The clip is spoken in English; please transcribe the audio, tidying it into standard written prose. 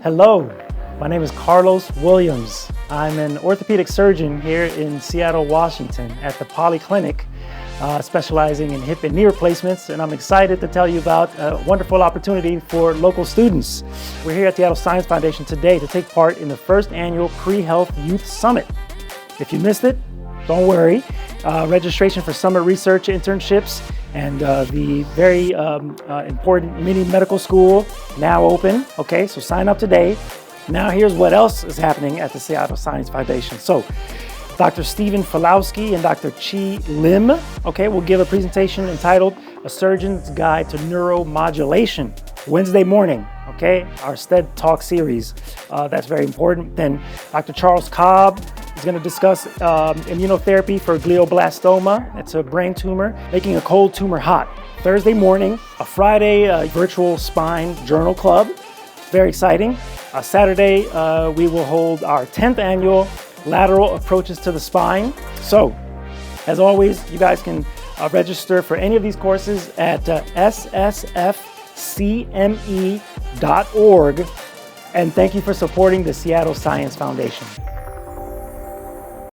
Hello, my name is Carlos Williams. I'm an orthopedic surgeon here in Seattle, Washington at the Polyclinic, specializing in hip and knee replacements, and I'm excited to tell you about a wonderful opportunity for local students. We're here at the Seattle Science Foundation today to take part in the first annual Pre-Health Youth Summit. If you missed it, don't worry. Registration for summer research internships and the very important mini medical school now open. Okay, so sign up today. Now here's what else is happening at the Seattle Science Foundation. So Dr. Stephen Falowski and Dr. Chi Lim, okay, will give a presentation entitled A Surgeon's Guide to Neuromodulation, Wednesday morning, okay, our STED Talk series. That's very important. Then Dr. Charles Cobb is going to discuss immunotherapy for glioblastoma. It's a brain tumor, making a cold tumor hot. Thursday morning, a Friday virtual spine journal club. Very exciting. Saturday, we will hold our 10th annual Lateral Approaches to the Spine. So, as always, you guys can register for any of these courses at ssfcme.org. And thank you for supporting the Seattle Science Foundation.